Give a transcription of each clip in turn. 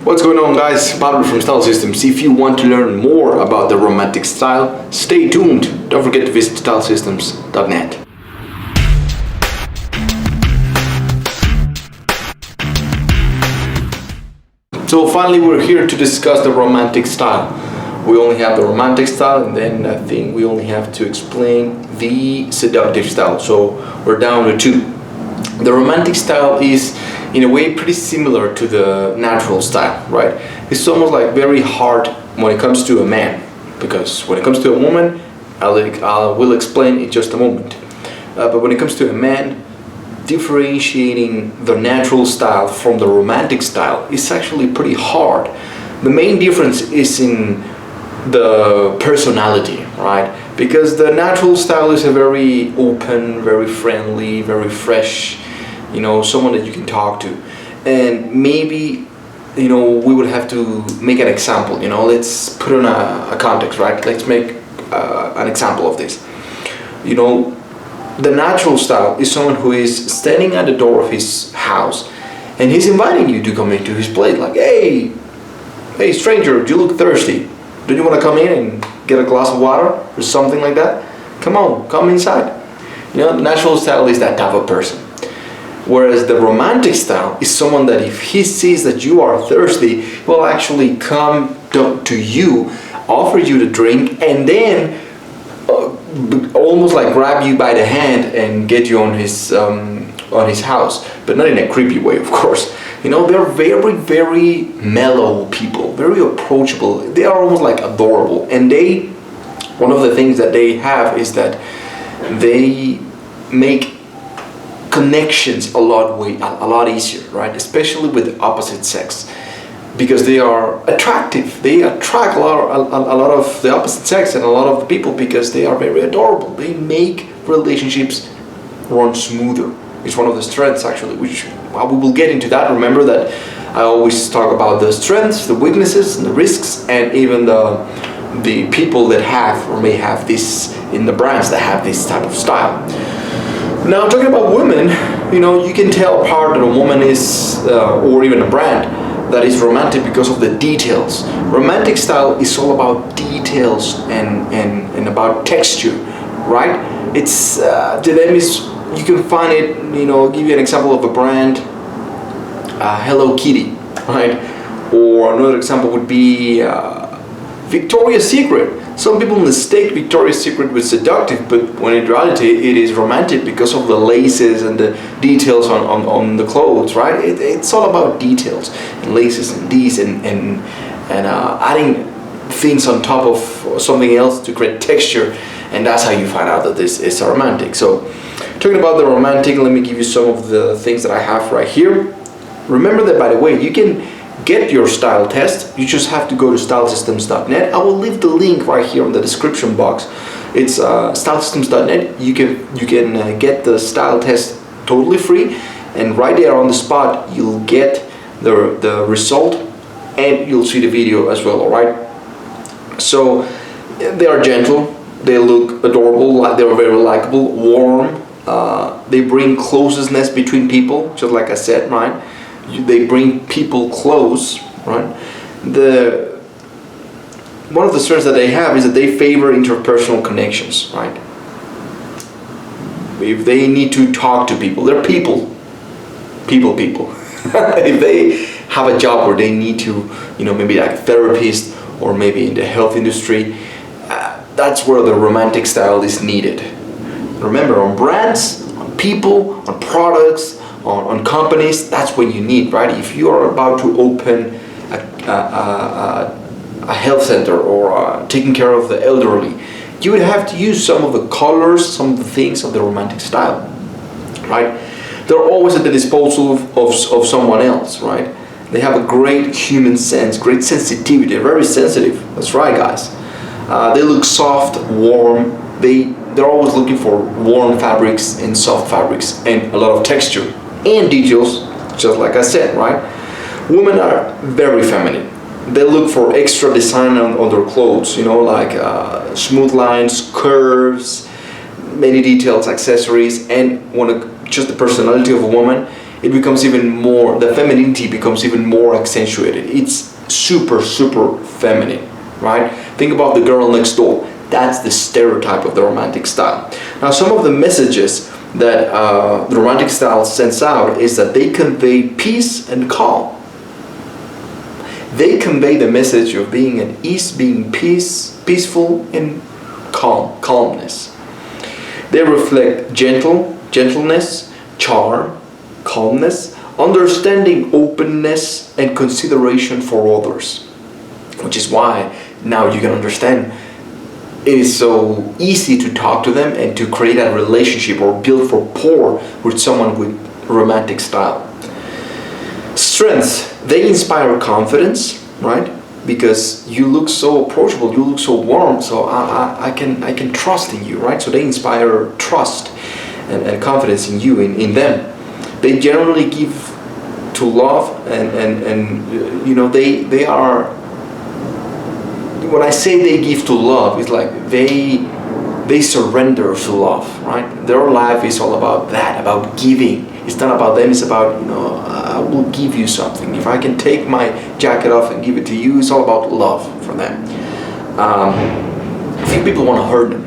What's going on, guys? Pablo from Style Systems. If you want to learn more about the romantic style, stay tuned. Don't forget to visit stylesystems.net. So finally we're here to discuss the romantic style. We only have the romantic style, and then I think we only have to explain the seductive style. So we're down to two. The romantic style is in a way pretty similar to the natural style, right? It's almost like very hard when it comes to a man, because when it comes to a woman, I will explain in just a moment. But when it comes to a man, differentiating the natural style from the romantic style is actually pretty hard. The main difference is in the personality, right? Because the natural style is a very open, very friendly, very fresh, someone that you can talk to. And maybe, we would have to make an example, let's put on a context, right? Let's make an example of this. The natural style is someone who is standing at the door of his house and he's inviting you to come into his place, like, hey stranger, you look thirsty. Don't you want to come in and get a glass of water or something like that? Come on, come inside. The natural style is that type of person. Whereas the romantic style is someone that if he sees that you are thirsty, will actually come to you, offer you the drink, and then almost like grab you by the hand and get you on his house, but not in a creepy way, of course. They're very, very mellow people, very approachable. They are almost like adorable, and one of the things that they have is that they make connections a lot easier, right? Especially with the opposite sex, because they are attractive. They attract a lot of the opposite sex and a lot of the people because they are very adorable. They make relationships run smoother. It's one of the strengths, actually, which we will get into that. Remember that I always talk about the strengths, the weaknesses, and the risks, and even the people that have or may have this in the brands that have this type of style. Now, talking about women, you can tell apart that a woman is, or even a brand, that is romantic because of the details. Romantic style is all about details and about texture, right? It's to them is, you can find it, I'll give you an example of a brand, Hello Kitty, right? Or another example would be Victoria's Secret. Some people mistake Victoria's Secret with seductive, but when in reality it is romantic because of the laces and the details on the clothes, right? It's all about details and laces and these and adding things on top of something else to create texture, and that's how you find out that this is a romantic. So, talking about the romantic, let me give you some of the things that I have right here. Remember that, by the way, you can get your style test. You just have to go to stylesystems.net. I will leave the link right here in the description box. It's stylesystems.net. You can get the style test totally free, and right there on the spot you'll get the result, and you'll see the video as well. All right. So they are gentle. They look adorable. They are very likable, warm. They bring closeness between people, just like I said, right? They bring people close, right? One of the strengths that they have is that they favor interpersonal connections, right? If they need to talk to people, they're people. If they have a job where they need to, maybe like a therapist or maybe in the health industry, that's where the romantic style is needed. Remember, on brands, on people, on products, on companies, that's what you need, right? If you are about to open a health center or taking care of the elderly, you would have to use some of the colors, some of the things of the romantic style, right? They're always at the disposal of someone else, right? They have a great human sense, great sensitivity. They're very sensitive. That's right, guys. They look soft, warm. They're always looking for warm fabrics and soft fabrics and a lot of texture and details, just like I said, right? Women are very feminine. They look for extra design on their clothes, like smooth lines, curves, many details, accessories, and just the personality of a woman it becomes even more, the femininity becomes even more accentuated. It's super, super feminine, right? Think about the girl next door. That's the stereotype of the romantic style. Now, some of the messages that the romantic style sends out is that they convey peace and calm. They convey the message of being at ease, being peaceful and calmness. They reflect gentleness, charm, calmness, understanding, openness, and consideration for others. Which is why now you can understand it is so easy to talk to them and to create a relationship or build rapport with someone with romantic style. Strengths, they inspire confidence, right? Because you look so approachable, you look so warm, so I can trust in you, right? So they inspire trust and confidence in you, in them. They generally give to love, and you know, they are, when I say they give to love, it's like they surrender to love, right? Their life is all about that, about giving. It's not about them, it's about, you know, I will give you something. If I can take my jacket off and give it to you, it's all about love for them. Few people want to hurt them,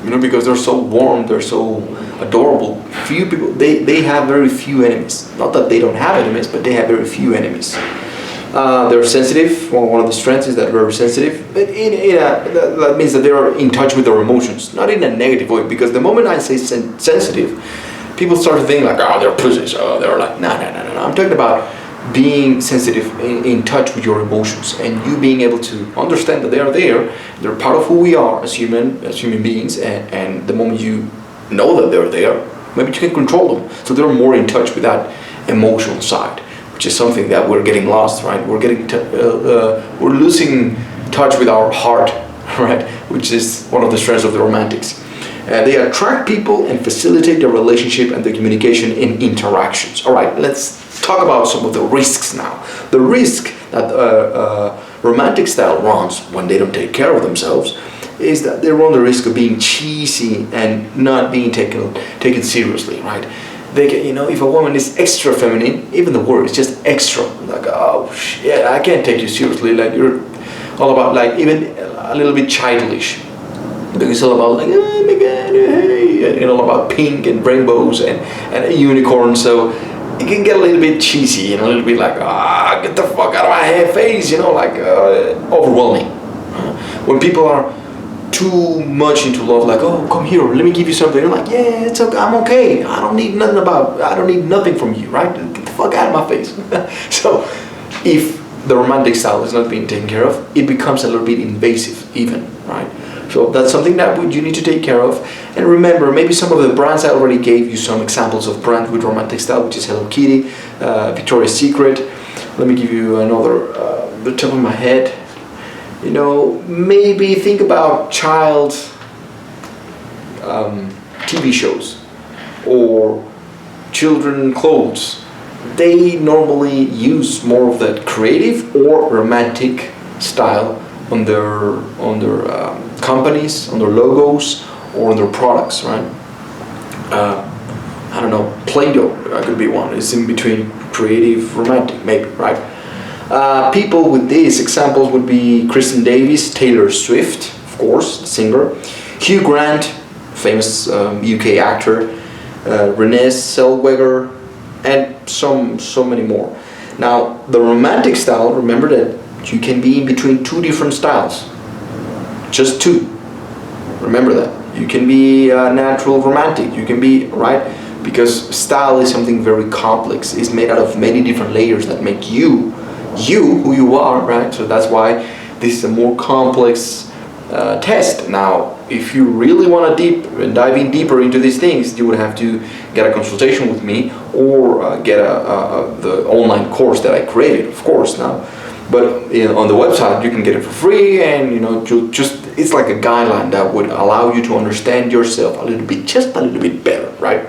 you know, because they're so warm, they're so adorable. Few people, they have very few enemies. Not that they don't have enemies, but they have very few enemies. They're sensitive. Well, one of the strengths is that they're sensitive. But that means that they are in touch with their emotions, not in a negative way. Because the moment I say sensitive, people start to think like, oh, they're pussies. Oh, they're like, no. I'm talking about being sensitive, in touch with your emotions, and you being able to understand that they are there. They're part of who we are as human beings. And the moment you know that they're there, maybe you can control them. So they're more in touch with that emotional side, which is something that we're getting lost, right? We're losing touch with our heart, right? Which is one of the strengths of the romantics. They attract people and facilitate the relationship and the communication in interactions. All right, let's talk about some of the risks now. The risk that romantic style runs when they don't take care of themselves is that they run the risk of being cheesy and not being taken seriously, right? They get, you know, if a woman is extra feminine, even the word is just extra. Like, oh shit, I can't take you seriously. Like, you're all about, like, even a little bit childish. Because it's all about, like, oh my god, hey, and all about pink and rainbows and a unicorn. So it can get a little bit cheesy and a little bit like, get the fuck out of my face, you know, like overwhelming. When people are too much into love, like, oh, come here, let me give you something. You're like, yeah, it's okay, I'm okay. I don't need nothing from you, right? Get the fuck out of my face. So if the romantic style is not being taken care of, it becomes a little bit invasive even, right? So that's something that you need to take care of. And remember, maybe some of the brands, I already gave you some examples of brands with romantic style, which is Hello Kitty, Victoria's Secret. Let me give you another, the top of my head. You know, maybe think about child TV shows or children clothes. They normally use more of that creative or romantic style on their companies, on their logos, or on their products, right? I don't know, Play-Doh could be one. It's in between creative, romantic, maybe, right? People with these examples would be Kristen Davis, Taylor Swift, of course, the singer, Hugh Grant, famous UK actor, Renee Zellweger, and so many more. Now, the romantic style, remember that you can be in between two different styles. Just two. Remember that. You can be natural romantic. You can be, right? Because style is something very complex. It's made out of many different layers that make you who you are, right? So that's why this is a more complex test. Now, if you really want to dive in deeper into these things, you would have to get a consultation with me or get the online course that I created, of course. Now, but on the website you can get it for free, and you know, just it's like a guideline that would allow you to understand yourself just a little bit better, right?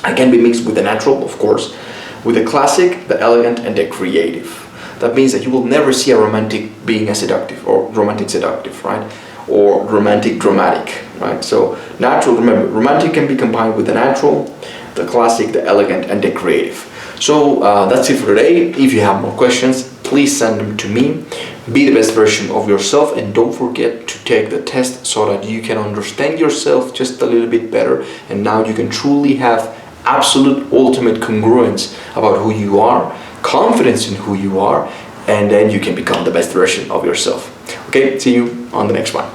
It can be mixed with the natural, of course, with the classic, the elegant, and the creative. That means that you will never see a romantic being a seductive, or romantic seductive, right? Or romantic dramatic, right? So natural, remember, romantic can be combined with the natural, the classic, the elegant, and the creative. So that's it for today. If you have more questions, please send them to me. Be the best version of yourself, and don't forget to take the test so that you can understand yourself just a little bit better, and now you can truly have absolute ultimate congruence about who you are, confidence in who you are, and then you can become the best version of yourself. Okay, see you on the next one.